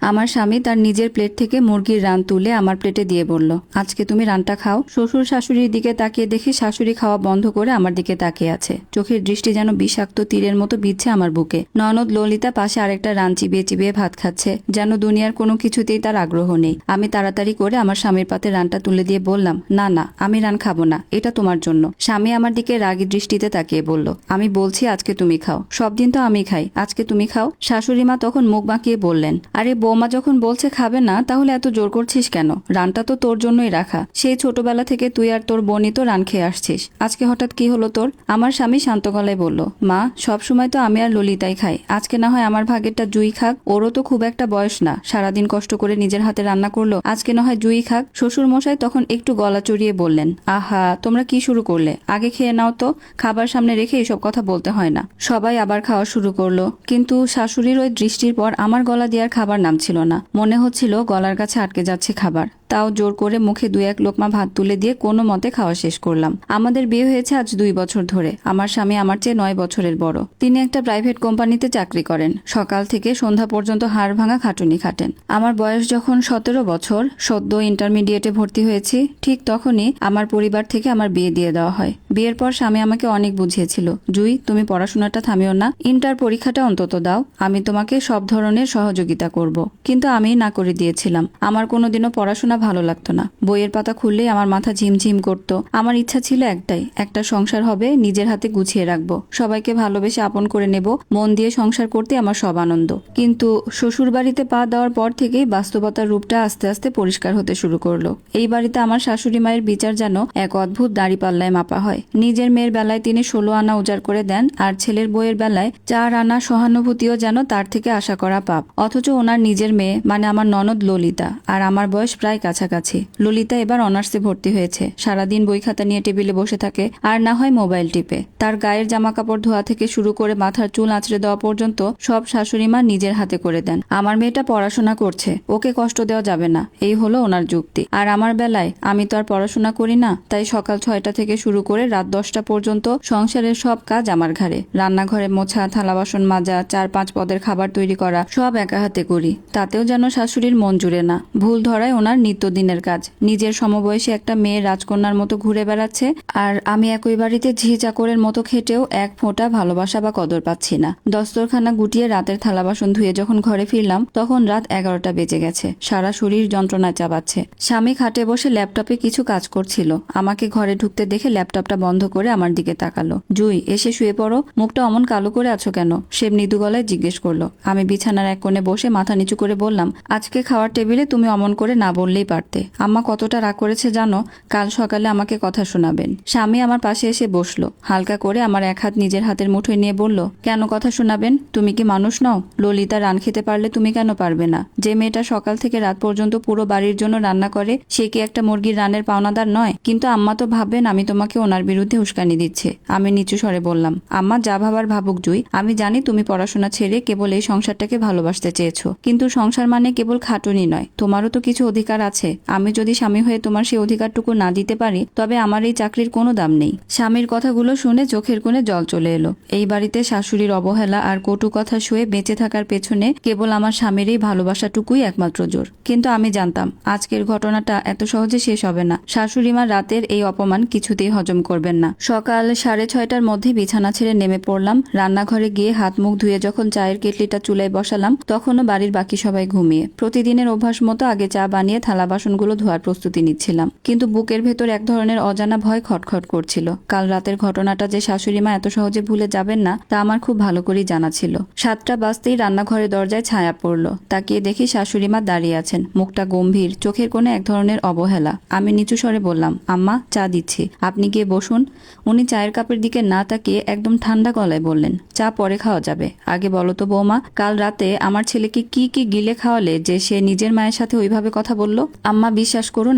আমার স্বামী তার নিজের প্লেট থেকে মুরগির রান তুলে আমার প্লেটে দিয়ে বলল, আজকে তুমি রানটা খাও। শ্বশুর শাশুড়ির দিকে তাকিয়ে দেখি শাশুড়ি খাওয়া বন্ধ করে আমার দিকে তাকিয়ে আছে। চোখের দৃষ্টি যেন বিষাক্ত তীরের মতো বিচ্ছে আমার বুকে। ননদ ললিতা পাশে আরেকটা রান চিবিয়ে চিবিয়ে ভাত খাচ্ছে, যেন দুনিয়ার কোনো কিছুতেই তার আগ্রহ নেই। আমি তাড়াতাড়ি করে আমার স্বামীর পাতে রানটা তুলে দিয়ে বললাম, না না, আমি রান খাবো না, এটা তোমার জন্য। স্বামী আমার দিকে রাগী দৃষ্টিতে তাকিয়ে বলল, আমি বলছি আজকে তুমি খাও, সব দিন তো আমি খাই, আজকে তুমি খাও। শাশুড়ি মা তখন মুখ বাঁকিয়ে বললেন, আরে বৌমা যখন বলছে খাবে না, তাহলে এত জোর করছিস কেন? রানটা তো তোর জন্যই রাখা, সেই ছোটবেলা থেকে তুই আর তোর বোনই তো রান খেয়ে আসছিস, আজকে হঠাৎ কি হলো তোর? আমার স্বামী শান্ত গলায় বলল, মা সব সময় তো আমি আর ললিতাই খাই, আজকে না হয় আমার ভাগেরটা জুই খাক, ওরও তো খুব একটা বয়স না, সারাদিন কষ্ট করে নিজের হাতে রান্না করলো, আজকে না হয় জুই খাক। শ্বশুর মশাই তখন একটু গলা চড়িয়ে বললেন, আহা তোমরা কি শুরু করলে, আগে খেয়ে নাও তো, খাবার সামনে রেখে এসব কথা বলতে হয় না। সবাই আবার খাওয়া শুরু করলো, কিন্তু শাশুড়ির ওই দৃষ্টির পর আমার গলা দিয়ে আর খাবার নামছিল না, মনে হচ্ছিল গলার কাছে আটকে যাচ্ছে খাবার। তাও জোর করে মুখে 2-1 লোকমা ভাত তুলে দিয়ে কোনো মতে খাওয়া শেষ করলাম। আমাদের বিয়ে হয়েছে আজ 2 বছর ধরে। আমার স্বামী আমার চেয়ে 9 বছরের বড়। তিনি একটা প্রাইভেট কোম্পানিতে চাকরি করেন, সকাল থেকে সন্ধ্যা পর্যন্ত হাড় ভাঙা খাটুনি খাটেন। আমার বয়স যখন 17 বছর, সদ্য ইন্টারমিডিয়েটে ভর্তি হয়েছি, ঠিক তখনই আমার পরিবার থেকে আমার বিয়ে দিয়ে দেওয়া হয়। বিয়ের পর স্বামী আমাকে অনেক বুঝিয়েছিল, জুই তুমি পড়াশোনাটা থামিও না, ইন্টার পরীক্ষাটা অন্তত দাও, আমি তোমাকে সব ধরনের সহযোগিতা করব। কিন্তু আমি না করে দিয়েছিলাম। আমার কোনোদিনও পড়াশোনা ভালো লাগতো না, বইয়ের পাতা খুললেই আমার মাথা ঝিমঝিম করতো। আমার ইচ্ছা ছিল একটাই, একটা সংসার হবে, নিজের হাতে গুছিয়ে রাখবো, সবাইকে ভালোবেসে আপন করে নেব, মন দিয়ে সংসার করতে আমার সব আনন্দ। কিন্তু শ্বশুর বাড়িতে পা দেওয়ার পর থেকেই বাস্তবতার রূপটা আস্তে আস্তে পরিষ্কার হতে শুরু করলো। এই বাড়িতে আমার শাশুড়ি মায়ের বিচার যেন এক অদ্ভুত দাঁড়িপাল্লায় মাপা হয়। নিজের মেয়ের বেলায় তিনি 16 আনা উজাড় করে দেন, আর ছেলের বইয়ের বেলায় 4 আনা সহানুভূতিও যেন তার থেকে আশা করা পাপ। অথচ ওনার নিজের মেয়ে মানে আমার ননদ ললিতা, আর আমার বয়স প্রায় কাছাকাছি। ললিতা এবার অনার্সে ভর্তি হয়েছে, সারাদিন বই খাতা নিয়ে টেবিলে বসে থাকে, আর না হয় মোবাইল টিপে। তার গায়ের জামা কাপড় ধোয়া থেকে শুরু করে মাথার চুল আঁচড়ে দেওয়া পর্যন্ত সব শাশুড়ি মা নিজের হাতে করে দেন। আমার মেয়েটা পড়াশোনা করছে, ওকে কষ্ট দেওয়া যাবে না, এই হলো ওনার যুক্তি। আর আমার বেলায় আমি তো আর পড়াশোনা করি না, তাই সকাল 6টা থেকে শুরু করে রাত 10টা পর্যন্ত সংসারের সব কাজ আমার ঘাড়ে। রান্নাঘরে মোছা, থালা বাসন মাজা, 4-5 পদের খাবার তৈরি করা, সব একা হাতে করি। তাতেও যেন শাশুড়ির মন জুড়ে না, ভুল ধরায় ওনার নিত্যদিনের কাজ। নিজের সমবয়সী একটা মেয়ে রাজকন্যার মতো ঘুরে বেড়াচ্ছে, আর আমি একই বাড়িতে ঝি চাকরের মতো খেটেও এক ফোঁটা ভালোবাসা বা কদর পাচ্ছি না। দস্তরখানা গুটিয়ে রাতের থালা বাসন ধুয়ে যখন ঘরে ফিরলাম, তখন রাত 11টা বেজে গেছে। সারা শরীর যন্ত্রণায় চাবাচ্ছে। স্বামী খাটে বসে ল্যাপটপে কিছু কাজ করছিল, আমাকে ঘরে ঢুকতে দেখে ল্যাপটপটা বন্ধ করে আমার দিকে তাকালো। জুই এসে শুয়ে পড়ো, মুখটা অমন কালো করে আছো কেন? সে মৃদু গলায় জিজ্ঞেস করলো। আমি বিছানার এক কোণে বসে মাথা নিচু করে বললাম, আজকে খাওয়ার টেবিলে তুমি অমন করে না বললেই পারতে। আম্মা কতটা রাগ করেছে জানো, কাল সকালে আমাকে কথা শোনাবেন। স্বামী আমার পাশে এসে বসলো, হালকা করে আমার এক হাত নিজের হাতের মুঠোয় নিয়ে বলল, কেন কথা শোনাবেন? তুমি কি মানুষ নও? ললিতা রান খেতে পারলে তুমি কেন পারবে না? যে মেয়েটা সকাল থেকে রাত পর্যন্ত পুরো বাড়ির জন্য রান্না করে, সে কি একটা মুরগির রানের পাওনাদার নয়? কিন্তু আম্মা তো ভাববেন আমি তোমাকে ওনার বিরুদ্ধে উস্কানি দিচ্ছে। আমি নিচু স্বরে বললাম, আম্মা যা ভাবার ভাবুক জুই, আমি জানি তুমি পড়াশোনা ছেড়ে কেবল এই সংসারটাকে ভালোবাসতে চেয়েছো, কিন্তু সংসার মানে কেবল খাটুনি নয়, তোমারও তো কিছু অধিকার আছে। আমি যদি স্বামী হয়ে তোমার সেই অধিকারটুকু না দিতে পারি, তবে আমার এই চাকরির কোনো দাম নেই। স্বামীর কথাগুলো শুনে চোখের কোণে জল চলে এলো। এই বাড়িতে শাশুড়ির অবহেলা আর কটু কথা শুয়ে বেঁচে থাকার পেছনে কেবল আমার স্বামীর এই ভালোবাসাটুকুই একমাত্র জোর। কিন্তু আমি জানতাম আজকের ঘটনাটা এত সহজে শেষ হবে না। শাশুড়ি মা রাতের এই অপমান কিছুতেই হজম করবেন না। সকাল 6:30টার মধ্যে বিছানা ছেড়ে নেমে পড়লাম। রান্নাঘরে গিয়ে হাত মুখ ধুয়ে যখন চায়ের কেটলিটা চুলায় বসালাম, তখনও বাড়ির বাকি সবাই ঘুমিয়ে। প্রতিদিনের অভ্যাস মতো আগে চা বানিয়ে থালা বাসনগুলো ধোয়ার প্রস্তুতি নিচ্ছিলাম, কিন্তু বুকের ভেতর এক ধরনের অজানা ভয় খটখট করছিল। কাল রাতের ঘটনাটা যে শাশুড়ি মা এত সহজে ভুলে যাবেন না, তা আমার খুব ভালো করেই জানা ছিল। 7টা বাজতেই রান্নাঘরের দরজায় ছায়া পড়লো। তাকিয়ে দেখি শাশুড়ি মা দাঁড়িয়ে আছেন, মুখটা গম্ভীর, চোখের কোণে এক ধরনের অবহেলা। আমি নিচু স্বরে বললাম, আম্মা চা দিচ্ছি, আপনি গিয়ে বসুন। উনি চায়ের কাপের দিকে না তাকিয়ে একদম ঠান্ডা গলায় বললেন, চা পরে খাওয়া যাবে, আগে বলো তো বৌমা, কাল রাতে আমার ছেলেকে কি কি গিলে খাওয়ালে যে সে নিজের মায়ের সাথে ওইভাবে কথা বলল? আম্মা বিশ্বাস করুন,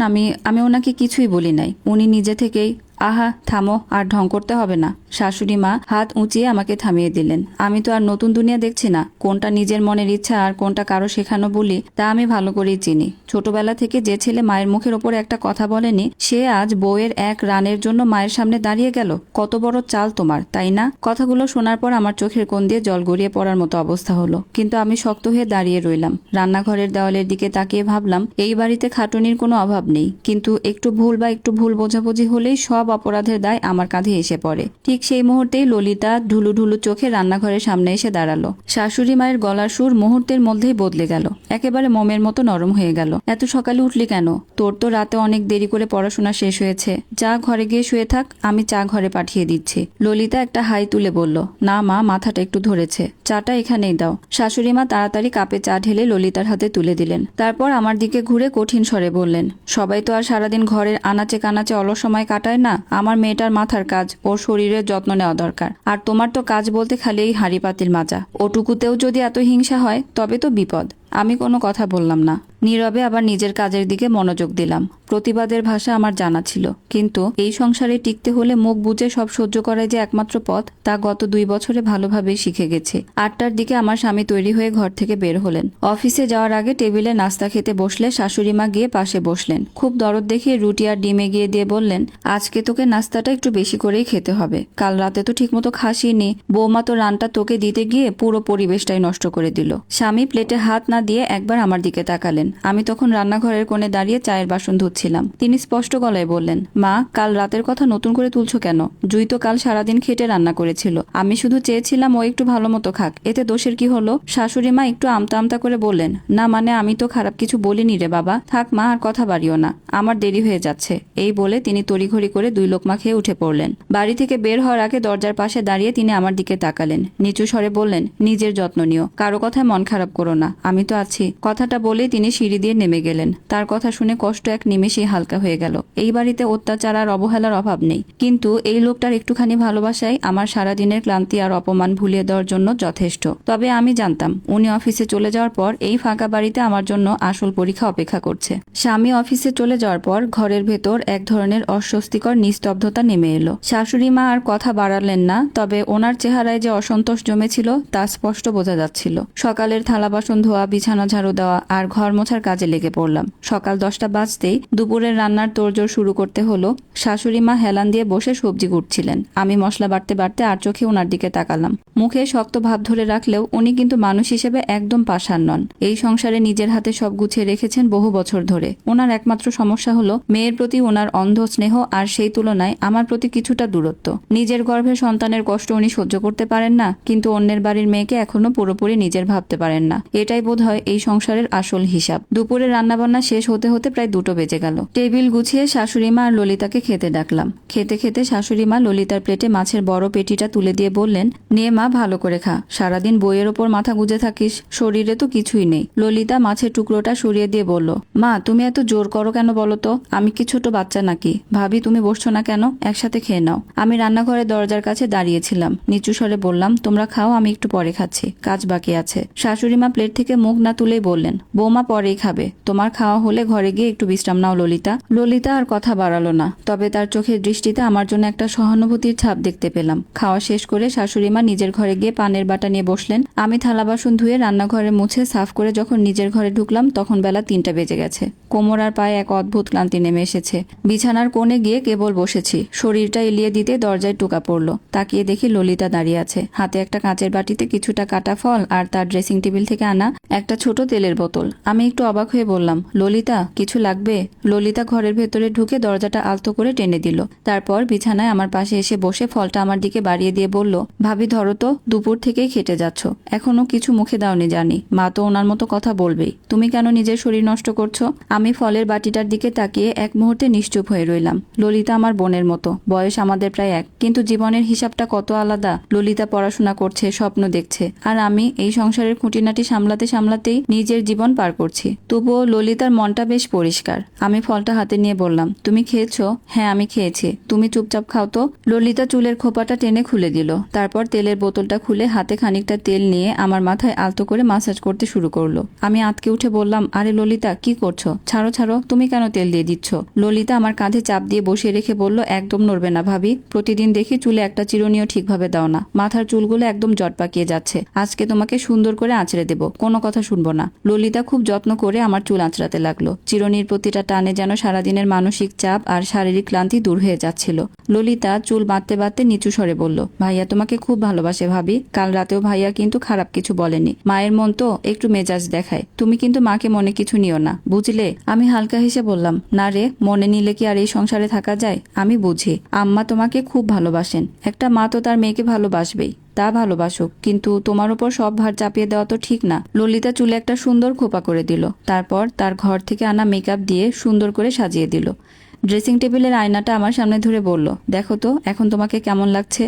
আমি ওনাকে কিছুই বলি নাই, উনি নিজে থেকেই আহা থামো, আর ঢং করতে হবে না। শাশুড়ি মা হাত উঁচিয়ে আমাকে থামিয়ে দিলেন। আমি তো আর নতুন দুনিয়া দেখছি না। কোনটা নিজের মনের ইচ্ছা আর কোনটা কারো শেখানো বলি তা আমি ভালো করেই চিনি। ছোটবেলা থেকে যে ছেলে মায়ের মুখের ওপর একটা কথা বলেনি, সে আজ বউয়ের এক রানের জন্য মায়ের সামনে দাঁড়িয়ে গেল। কত বড় চাল তোমার, তাই না? কথাগুলো শোনার পর আমার চোখের কোণ দিয়ে জল গড়িয়ে পড়ার মতো অবস্থা হলো, কিন্তু আমি শক্ত হয়ে দাঁড়িয়ে রইলাম। রান্নাঘরের দেওয়ালের দিকে তাকিয়ে ভাবলাম, এই বাড়িতে খাটুনির কোনো অভাব নেই, কিন্তু একটু ভুল বোঝাবুঝি হলেই সব অপরাধের দায় আমার কাঁধে এসে পড়ে। ঠিক সেই মুহূর্তেই ললিতা ঢুলু ঢুলু চোখে রান্নাঘরের সামনে এসে দাঁড়ালো। শাশুড়ি মায়ের গলার সুর মুহূর্তের মধ্যেই বদলে গেল, একেবারে মোমের মতো নরম হয়ে গেল। এত সকালে উঠলি কেন? তোর তো রাতে অনেক দেরি করে পড়াশোনা শেষ হয়েছে। যা ঘরে গিয়ে শুয়ে থাক, আমি চা ঘরে পাঠিয়ে দিচ্ছি। ললিতা একটা হাই তুলে বলল, না মা, মাথাটা একটু ধরেছে, চাটা এখানেই দাও। শাশুড়ি মা তাড়াতাড়ি কাপে চা ঢেলে ললিতার হাতে তুলে দিলেন। তারপর আমার দিকে ঘুরে কঠিন স্বরে বললেন, সবাই তো আর সারাদিন ঘরের আনাচে কানাচে অলস সময় কাটায় না। আমার মেয়েটার মাথার কাজ, ওর শরীরের যত্ন নেওয়া দরকার। আর তোমার তো কাজ বলতে খালি এই হাঁড়ি পাতিল মাজা। ওটুকুতেও যদি এত হিংসা হয় তবে তো বিপদ। আমি কোনো কথা বললাম না, নীরবে আবার নিজের কাজের দিকে মনোযোগ দিলাম। প্রতিবাদের ভাষা আমার জানা ছিল, কিন্তু এই সংসারে টিকতে হলে মুখ বুজে সব সহ্য করাই যে একমাত্র পথ, তা গত 2 বছরে ভালোভাবেই শিখে গেছি। 8টার দিকে আমার স্বামী তৈরি হয়ে ঘর থেকে বের হলেন। অফিসে যাওয়ার আগে টেবিলে নাস্তা খেতে বসলে শাশুড়ি মা গিয়ে পাশে বসলেন। খুব দরদ দেখিয়ে রুটি আর ডিমে গিয়ে দিয়ে বললেন, আজকে তোকে নাস্তাটা একটু বেশি করেই খেতে হবে। কাল রাতে তো ঠিকমতো খাসিনি। বৌমা তো রানটা তোকে দিতে গিয়ে পুরো পরিবেশটাই নষ্ট করে দিল। স্বামী প্লেটে হাত না দিয়ে একবার আমার দিকে তাকালেন। আমি তখন রান্নাঘরের কোণে দাঁড়িয়ে চায়ের বাসন ধুচ্ছিলাম। তিনি স্পষ্ট গলায় বললেন, মা, কাল রাতের কথা নতুন করে তুলছো কেন? জুই তো কাল সারাদিন খেটে রান্না করেছিল। আমি শুধু চেয়েছিলাম ও একটু ভালো মতো খাক, এতে দোষের কি হলো? শাশুড়ি মা একটু আমতা আমতা করে বললেন, না মানে আমি তো খারাপ কিছু বলিনি রে বাবা। থাক মা, আর কথা বাড়িও না, আমার দেরি হয়ে যাচ্ছে। এই বলে তিনি তড়িঘড়ি করে 2 লোকমা খেয়ে উঠে পড়লেন। বাড়ি থেকে বের হওয়ার আগে দরজার পাশে দাঁড়িয়ে তিনি আমার দিকে তাকালেন। নিচু স্বরে বললেন, নিজের যত্ন নিও, কারো কথায় মন খারাপ করো না, আমি তো আছি। কথাটা বলেই তিনি সিঁড়ি দিয়ে নেমে গেলেন। তার কথা শুনে কষ্ট এক নিমেষেই হালকা হয়ে গেল। এই বাড়িতে অত্যাচার আর অবহেলার অভাব নেই, কিন্তু এই লোকটার একটুখানি ভালোবাসাই আমার সারাদিনের ক্লান্তি আর অপমান ভুলিয়ে দেওয়ার জন্য যথেষ্ট। তবে আমি জানতাম, উনি অফিসে চলে যাওয়ার পর এই ফাঁকা বাড়িতে আমার জন্য আসল পরীক্ষা অপেক্ষা করছে। স্বামী অফিসে চলে যাওয়ার পর ঘরের ভেতর এক ধরনের অস্বস্তিকর নিস্তব্ধতা নেমে এলো। শাশুড়ি মা আর কথা বাড়ালেন না, তবে ওনার চেহারায় যে অসন্তোষ জমেছিল তা স্পষ্ট বোঝা যাচ্ছিল। সকালের থালা বাসন ধোয়া, বিছানা ঝাড়ু দেওয়া আর ঘর মোছার কাজে লেগে পড়লাম। সকাল 10টা বাজতেই দুপুরের রান্নার তোড়জোড় শুরু করতে হলো। শাশুড়ি মা হেলান দিয়ে বসে সবজি কুটছিলেন। আমি মশলা বাটতে বাটতে আর চোখে ওনার দিকে তাকালাম। মুখে শক্ত ভাব ধরে রাখলেও উনি কিন্তু মানুষ হিসেবে একদম পাষাণ নন। এই সংসারে নিজের হাতে সব গুছিয়ে রেখেছেন বহু বছর ধরে। ওনার একমাত্র সমস্যা হলো মেয়ের প্রতি ওনার অন্ধ স্নেহ, আর সেই তুলনায় আমার প্রতি কিছুটা দূরত্ব। নিজের গর্ভে সন্তানের কষ্ট উনি সহ্য করতে পারেন না, কিন্তু অন্যের বাড়ির মেয়েকে এখনো পুরোপুরি নিজের ভাবতে পারেন না। এটাই বোধহয় এই সংসারের আসল হিসাব। দুপুরে রান্নাবান্না শেষ হতে হতে প্রায় 2টো বেজে গেল। টেবিল গুছিয়ে শাশুড়ি মা আর ললিতাকে খেতে ডাকলাম। খেতে খেতে শাশুড়ি মা ললিতার প্লেটে মাছের বড় পেটিটা তুলে দিয়ে বললেন, নে মা, ভালো করে খা। সারাদিন বইয়ের ওপর মাথা গুজে থাকিস, শরীরে তো কিছুই নেই। ললিতা মাছের টুকরোটা সরিয়ে দিয়ে বলল, মা, তুমি এত জোর করো কেন বলো তো? আমি কি ছোট বাচ্চা নাকি? ভাবি, তুমি বসছো না কেন? একসাথে খেয়ে নাও। আমি রান্নাঘরের দরজার কাছে দাঁড়িয়েছিলাম। নিচু স্বরে বললাম, তোমরা খাও, আমি একটু পরে খাচ্ছি, কাজ বাকি আছে। শাশুড়ি মা প্লেট থেকে মুখ না তুলেই বললেন, বৌমা পরেই খাবে, তোমার খাওয়া হলে ঘরে গিয়ে একটু বিশ্রাম নাও ললিতা। ললিতা আর কথা বাড়ালো না, তবে তার চোখের দৃষ্টিতে আমার জন্য একটা সহানুভূতির ছাপ দেখতে পেলাম। খাওয়া শেষ করে শাশুড়ি মা নিজের ঘরে গিয়ে পানের বাটা নিয়ে বসলেন। আমি থালা বাসন ধুয়ে রান্নাঘরে মুছে সাফ করে যখন নিজের ঘরে ঢুকলাম তখন বেলা 3টা বেজে গেছে। কোমর আর পায়ে এক অদ্ভুত ক্লান্তি নেমে এসেছে। বিছানার কোণে গিয়ে কেবল বসেছি। শরীরটা এলিয়ে দিতে দরজায় টোকা পড়লো। তাকিয়ে দেখি ললিতা দাঁড়িয়ে আছে, হাতে একটা কাঁচের বাটিতে কিছুটা কাটা ফল আর তার ড্রেসিং টেবিল থেকে আনা একটা ছোট তেলের বোতল। আমি একটু অবাক হয়ে বললাম, ললিতা, কিছু লাগবে? ললিতা ঘরের ভেতরে ঢুকে দরজাটা আলতো করে টেনে দিল। তারপর বিছানায় আমার পাশে এসে বসে ফলটা আমার দিকে বাড়িয়ে দিয়ে বলল, ভাবি ধরো তো, দুপুর থেকেই খেটে যাচ্ছ, এখনো কিছু মুখে দাওনি জানি, মা তো ওনার মতো কথা বলবেই, তুমি কেন নিজের শরীর নষ্ট করছো? আমি ফলের বাটিটার দিকে তাকিয়ে এক মুহূর্তে নিশ্চুপ হয়ে রইলাম। ললিতা আমার বোনের মতো, বয়স আমাদের প্রায় এক, কিন্তু জীবনের হিসাবটা কত আলাদা। ললিতা পড়াশোনা করছে, স্বপ্ন দেখছে, আর আমি এই সংসারের খুঁটিনাটি সামলাতে সামলাতে সামলাতেই নিজের জীবন পার করছি। তবুও ললিতার মনটা বেশ পরিষ্কার। আমি ফলটা হাতে নিয়ে বললাম, তুমি খেয়েছো? হ্যাঁ, আমি খেয়েছি। তুমি চুপচাপ খাও তো। ললিতা চুলের খোপাটা টেনে খুলে দিল। তারপর তেলের বোতলটা খুলে হাতে খানিকটা তেল নিয়ে আমার মাথায় আলতো করে মাসাজ করতে শুরু করলো। আমি আঁতকে উঠে বললাম, আরে ললিতা, কি করছো? ছাড়ো ছাড়ো, তুমি কেন তেল দিয়ে দিচ্ছ? ললিতা আমার কাঁধে চাপ দিয়ে বসিয়ে রেখে বলল, একদম নড়বে না ভাবি। প্রতিদিন দেখি চুলে একটা চিরুনিও ঠিকভাবে দাও না। মাথার চুলগুলো একদম জট পাকিয়ে যাচ্ছে। আজকে তোমাকে সুন্দর করে আঁচড়ে দেব, কোনো কথা শুনবো না। ললিতা খুব যত্ন করে আমার চুল আঁচড়াতে লাগলো। চিরুনির প্রতিটা টানে যেন সারাদিনের মানসিক চাপ আর শারীরিক ক্লান্তি দূর হয়ে যাচ্ছিল। ললিতা চুল বাঁধতে বাঁধতে নিচু স্বরে বলল, ভাইয়া তোমাকে খুব ভালোবাসে ভাবি। কাল রাতেও ভাইয়া কিন্তু খারাপ কিছু বলেনি। মায়ের মন তো একটু মেজাজ দেখায়। তুমি কিন্তু মাকে মনে কিছু নিও না, বুঝলে? আমি হালকা হেসে বললাম, না রে, মনে নিলে কি আর এই সংসারে থাকা যায়? আমি বুঝি আম্মা তোমাকে খুব ভালোবাসেন। একটা মা তো তার মেয়েকে ভালোবাসবেই। তা ভালোবাসুক, কিন্তু তোমার উপর সব ভার চাপিয়ে দেওয়া তো ঠিক না। ললিতা চুলে একটা সুন্দর খোপা করে দিল। তারপর তার ঘর থেকে আনা মেকআপ দিয়ে সুন্দর করে সাজিয়ে দিল। ড্রেসিং টেবিলের আয়নাটা আমার সামনে ধরে বলল, দেখো তো এখন তোমাকে কেমন লাগছে?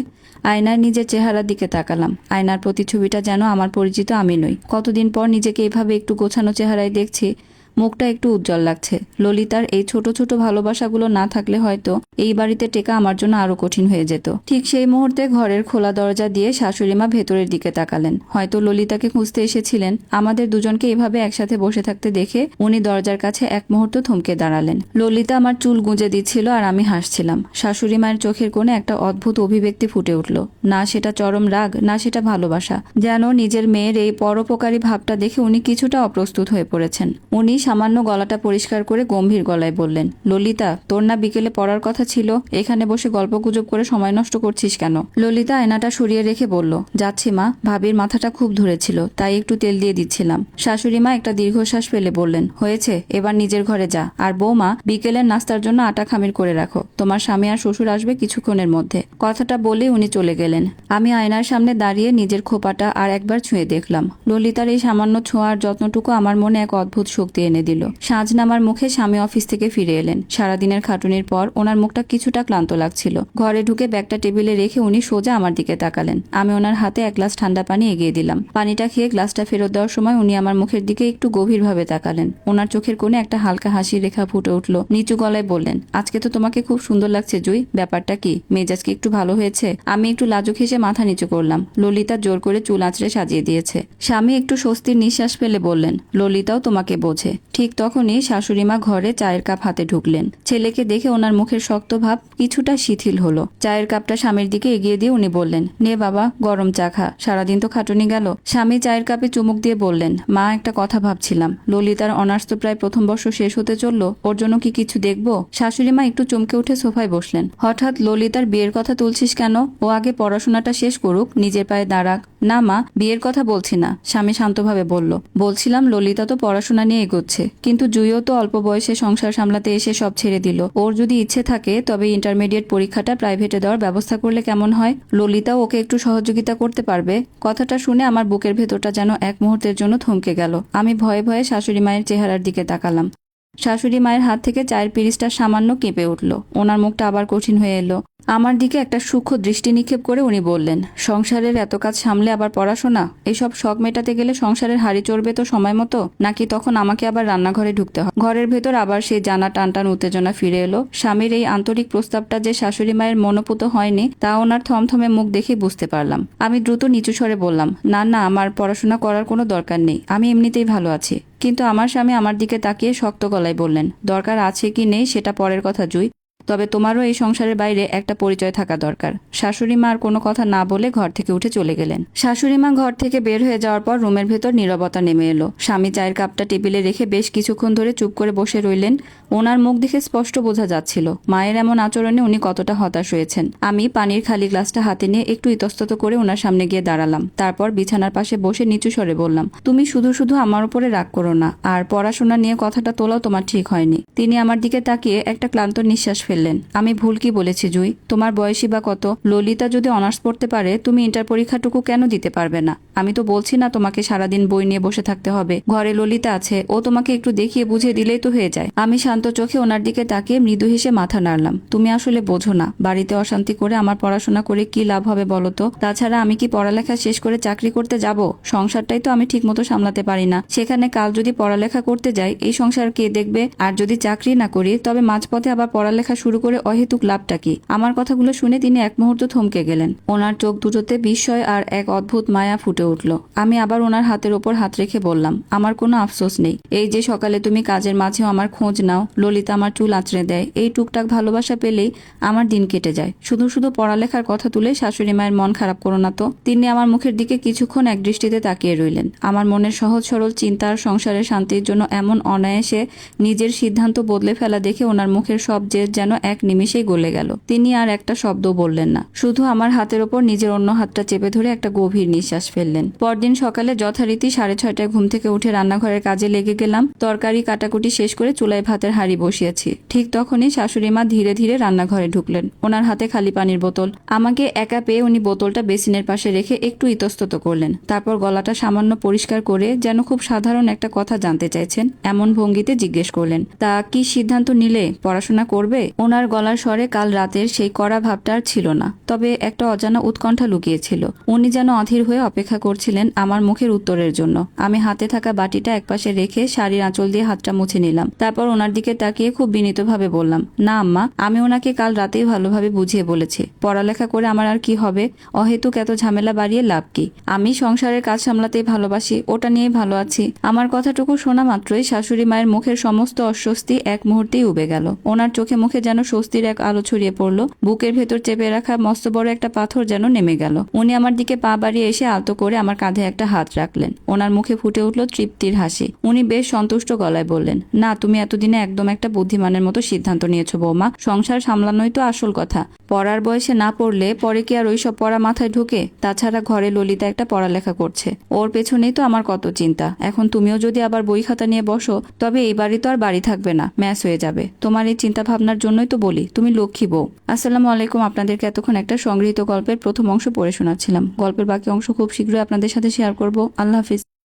আয়নার নিজের চেহারার দিকে তাকালাম। আয়নার প্রতিছবিটা যেন আমার পরিচিত আমি নই। কতদিন পর নিজেকে এভাবে একটু গোছানো চেহারায় দেখছি। মুখটা একটু উজ্জ্বল লাগছে। ললিতার এই ছোট ছোট ভালোবাসাগুলো না থাকলে হয়তো এই বাড়িতে টেকা আমার জন্য আরো কঠিন হয়ে যেত। ঠিক সেই মুহূর্তে ঘরের খোলা দরজা দিয়ে শাশুড়িমা ভেতরের দিকে তাকালেন। হয়তো ললিতাকে খুঁজতে এসেছিলেন। আমাদের দুজনকে এভাবে একসাথে বসে থাকতে দেখে উনি দরজার কাছে এক মুহূর্ত থমকে দাঁড়ালেন। ললিতা আমার চুল গুঁজে দিচ্ছিল আর আমি হাসছিলাম। শাশুড়ি মায়ের চোখের কোণে একটা অদ্ভুত অভিব্যক্তি ফুটে উঠল। না সেটা চরম রাগ, না সেটা ভালোবাসা। যেন নিজের মেয়ের এই পরোপকারী ভাবটা দেখে উনি কিছুটা অপ্রস্তুত হয়ে পড়েছেন। উনি সামান্য গলাটা পরিষ্কার করে গম্ভীর গলায় বললেন, ললিতা, তোর না বিকেলে পড়ার কথা ছিল? এখানে বসে গল্প গুজব করে সময় নষ্ট করছিস কেন? ললিতা আয়নাটা সরিয়ে রেখে বলল, যাচ্ছি মা, ভাবির মাথাটা খুব ধরেছিল, তাই একটু তেল দিয়ে দিচ্ছিলাম। শাশুড়ি মা একটা দীর্ঘশ্বাস ফেলে বললেন, হয়েছে, এবার নিজের ঘরে যা। আর বৌমা, বিকেলের নাস্তার জন্য আটা খামির করে রাখো। তোমার স্বামী আর শ্বশুর আসবে কিছুক্ষণের মধ্যে। কথাটা বলে উনি চলে গেলেন। আমি আয়নার সামনে দাঁড়িয়ে নিজের খোপাটা আর একবার ছুঁয়ে দেখলাম। ললিতার এই সামান্য ছোঁয়ার যত্নটুকু আমার মনে এক অদ্ভুত শক্তি এনে দিল। সাঁঝ নামার মুখে স্বামী অফিস থেকে ফিরে এলেন। সারাদিনের খাটুনির পর ওনার মুখটা কিছুটা ক্লান্ত লাগছিল। ঘরে ঢুকে ব্যাগটা টেবিলে রেখে উনি সোজা আমার দিকে তাকালেন। আমি ওনার হাতে এক গ্লাস ঠান্ডা পানি এগিয়ে দিলাম। পানিটা খেয়ে গ্লাসটা ফেরত দেওয়ার সময় উনি আমার মুখের দিকে একটু গভীরভাবে তাকালেন। ওনার চোখের কোণে একটা হালকা হাসির রেখা ফুটে উঠল। নিচু গলায় বললেন, আজকে তো তোমাকে খুব সুন্দর লাগছে জুই। ব্যাপারটা কি? মেজাজ কি একটু ভালো হয়েছে? আমি একটু লাজুক হেসে মাথা নিচু করলাম। ললিতা জোর করে চুল আঁচড়ে সাজিয়ে দিয়েছে। স্বামী একটু স্বস্তির নিঃশ্বাস ফেলে বললেন, ললিতাও তোমাকে বোঝে। ঠিক তখনই শাশুড়িমা ঘরে চায়ের কাপ হাতে ঢুকলেন। ছেলেকে দেখে ওনার মুখের শক্ত ভাব কিছুটা শিথিল হলো। চায়ের কাপটা স্বামীর দিকে এগিয়ে দিয়ে উনি বললেন, নে বাবা, গরম চা খা, সারাদিন তো খাটুনি গেল। স্বামী চায়ের কাপে চুমুক দিয়ে বললেন, মা, একটা কথা ভাবছিলাম। ললিতার অনার্স তো প্রায় প্রথম বর্ষ শেষ হতে চললো, ওর জন্য কি কিছু দেখবো? শাশুড়িমা একটু চমকে উঠে সোফায় বসলেন। হঠাৎ ললিতার বিয়ের কথা তুলছিস কেন? ও আগে পড়াশোনাটা শেষ করুক, নিজের পায়ে দাঁড়াক। না মা, বিয়ের কথা বলছি না, স্বামী শান্তভাবে বলল। বলছিলাম ললিতা তো পড়াশোনা নিয়ে এগোচ্ছে, কিন্তু জুইও তো অল্প বয়সে সংসার সামলাতে এসে সব ছেড়ে দিল। ওর যদি ইচ্ছে থাকে তবে ইন্টারমিডিয়েট পরীক্ষাটা প্রাইভেটে দেওয়ার ব্যবস্থা করলে কেমন হয়? ললিতাও ওকে একটু সহযোগিতা করতে পারবে। কথাটা শুনে আমার বুকের ভেতরটা যেন এক মুহূর্তের জন্য থমকে গেল। আমি ভয়ে ভয়ে শাশুড়ি মায়ের চেহারার দিকে তাকালাম। শাশুড়ি মায়ের হাত থেকে চায়ের পিরিচটা সামান্য কেঁপে উঠল। ওনার মুখটা আবার কঠিন হয়ে এলো। আমার দিকে একটা সূক্ষ্ম দৃষ্টি নিক্ষেপ করে উনি বললেন, সংসারের এত কাজ সামলে আবার পড়াশোনা, এসব শখ মেটাতে গেলে সংসারের হাড়ি চড়বে তো সময় মতো, নাকি তখন আমাকে আবার রান্নাঘরে ঢুকতে হয়? ঘরের ভেতর আবার সেই জানা টানটান উত্তেজনা ফিরে এলো। স্বামীর এই আন্তরিক প্রস্তাবটা যে শাশুড়ি মায়ের মনোপুত হয়নি তা ওনার থমথমে মুখ দেখে বুঝতে পারলাম। আমি দ্রুত নিচু স্বরে বললাম, না না, আমার পড়াশোনা করার কোনো দরকার নেই, আমি এমনিতেই ভালো আছি। কিন্তু আমার স্বামী আমার দিকে তাকিয়ে শক্ত গলায় বললেন, দরকার আছে কি নেই সেটা পরের কথা জুই, তবে তোমারও এই সংসারের বাইরে একটা পরিচয় থাকা দরকার। শাশুড়ি মা আর কোনো কথা না বলে ঘর থেকে উঠে চলে গেলেন। শাশুড়ি মা ঘর থেকে বের হয়ে যাওয়ার পর রুমের ভেতর নীরবতা নেমে এলো। স্বামী চায়ের কাপটা টেবিলে রেখে বেশ কিছুক্ষণ ধরে চুপ করে বসে রইলেন। ওনার মুখ দেখে স্পষ্ট বোঝা যাচ্ছিল মায়ের এমন আচরণে উনি কতটা হতাশ হয়েছেন। আমি পানির খালি গ্লাসটা হাতে নিয়ে একটু ইতস্তত করে ওনার সামনে গিয়ে দাঁড়ালাম। তারপর বিছানার পাশে বসে নিচু স্বরে বললাম, তুমি শুধু শুধু আমার উপরে রাগ করো না, আর পড়াশোনা নিয়ে কথাটা তোলাও তোমার ঠিক হয়নি। তিনি আমার দিকে তাকিয়ে একটা ক্লান্ত নিঃশ্বাস ফেললেন। আমি ভুল কি বলেছি জুই? তোমার বয়সী বা কত? ললিতা যদি অনার্স পড়তে পারে, তুমি ইন্টার পরীক্ষাটুকু কেন দিতে পারবে না? আমি তো বলছি না তোমাকে সারাদিন বই নিয়ে বসে থাকতে হবে। ঘরে ললিতা আছে, ও তোমাকে একটু দেখিয়ে বুঝিয়ে দিলেই তো হয়ে যায়। আমি শান্ত চোখে ওনার দিকে তাকিয়ে মৃদু হেসে মাথা নাড়লাম। তুমি আসলে বোঝো না, বাড়িতে অশান্তি করে আমার পড়াশোনা করে কি লাভ হবে বলো তো? তাছাড়া আমি কি পড়ালেখা শেষ করে চাকরি করতে যাব? সংসারটাই তো আমি ঠিকমতো সামলাতে পারি না। সেখানে কাল যদি পড়ালেখা করতে যাই, এই সংসার কে দেখবে? আর যদি চাকরি না করি, তবে মাঝপথে আবার পড়ালেখা শুরু করে অহেতুক লাভটা কি? আমার কথাগুলো শুনে তিনি এক মুহূর্ত থমকে গেলেন। ওনার চোখ দুটোতে বিস্ময় আর এক অদ্ভুত মায়া ফুটে উঠল। আমি আবার ওনার হাতের ওপর হাত রেখে বললাম, আমার কোনো আফসোস নেই। এই যে সকালে তুমি কাজের মাঝেও আমার খোঁজ নাও, ললিতা আমার চুল আঁচড়ে দেয়, এই টুকটাক ভালোবাসা পেলেই আমার দিন কেটে যায়। শুধু শুধু পড়ালেখার কথা তুলে শাশুড়ি মায়ের মন খারাপ করো না তো। তিনি আমার মুখের দিকে কিছুক্ষণ এক দৃষ্টিতে তাকিয়ে রইলেন। আমার মনের সহজ সরল চিন্তা আর সংসারের শান্তির জন্য এমন অনায়াসে নিজের সিদ্ধান্ত বদলে ফেলা দেখে ওনার মুখের সব জেদ যেন এক নিমিষেই গলে গেল। তিনি আর একটা শব্দ বললেন না, শুধু আমার হাতের ওপর নিজের অন্য হাতটা চেপে ধরে একটা গভীর নিঃশ্বাস ফেললেন। পরদিন সকালে যথারীতি 6:30টায় ঘুম থেকে উঠে রান্নাঘরের কাজে লেগে গেলাম। তরকারি কাটাকুটি শেষ করে চুলায় ভাতের হাঁড়ি বসিয়েছি। ঠিক তখনই শাশুড়ি মা ধীরে ধীরে রান্নাঘরে ঢুকলেন। ওনার হাতে খালি পানির বোতল। আমাকে একা পেয়ে উনি বোতলটা বেসিনের পাশে রেখে একটু ইতস্তত করলেন। তারপর গলাটা সামান্য পরিষ্কার করে যেন খুব সাধারণ একটা কথা জানতে চাইছেন এমন ভঙ্গিতে জিজ্ঞেস করলেন, তা কি সিদ্ধান্ত নিলে? পড়াশোনা করবে? ওনার গলার স্বরে কাল রাতের সেই কড়া ভাবটা আর ছিল না, তবে একটা অজানা উৎকণ্ঠা লুকিয়েছিল। উনি যেন অধীর হয়ে অপেক্ষা করছিলেন আমার মুখের উত্তরের জন্য। আমি হাতে থাকা বাটিটা একপাশে রেখে শাড়ির আঁচল দিয়ে হাতটা মুছে নিলাম। তারপর ওনার দিকে তাকিয়ে খুব বিনীতভাবে বললাম, না আম্মা, আমি ওনাকে কাল রাতেই ভালোভাবে বুঝিয়ে বলেছি, পড়ালেখা করে আমার আর কি হবে? অহেতুক এত ঝামেলা বাড়িয়ে লাভ কি? আমি সংসারের কাজ সামলাতেই ভালোবাসি, ওটা নিয়েই ভালো আছি। আমার কথাটুকু শোনা মাত্রই শাশুড়ি মায়ের মুখের সমস্ত অস্বস্তি এক মুহূর্তেই উবে গেল। ওনার চোখে মুখে যেন স্বস্তির এক আলো ছড়িয়ে পড়ল। বুকের ভেতর চেপে রাখা মস্ত বড় একটা পাথর যেন নেমে গেল। উনি আমার দিকে পা বাড়িয়ে এসে আলতো করে আমার কাঁধে একটা হাত রাখলেন। ওনার মুখে ফুটে উঠল তৃপ্তির হাসি। উনি বেশ সন্তুষ্ট গলায় বললেন, না, তুমি এতদিনে একদম একটা বুদ্ধিমানের মতো সিদ্ধান্ত নিয়েছো বৌমা। সংসার সামলানোই তো আসল কথা। পড়ার বয়সে না পড়লে পরে কি আর ওইসব পড়া মাথায় ঢোকে? তাছাড়া ঘরে ললিতা একটা পড়ালেখা করছে, ওর পেছনেই তো আমার কত চিন্তা। এখন তুমিও যদি আবার বই খাতা নিয়ে বসো, তবে এই বাড়ি তো আর বাড়ি থাকবে না, ম্যাচ হয়ে যাবে। তোমার এই চিন্তা ভাবনার জন্যই তো বলি, তুমি লক্ষ্মী বউ। আসসালামু আলাইকুম। আপনাদেরকে এতক্ষণ একটা সংগৃহীত গল্পের প্রথম অংশ পড়ে শোনাচ্ছিলাম। গল্পের বাকি অংশ খুব শীঘ্রই আপনাদের সাথে শেয়ার করব। আল্লাহ হাফিজ।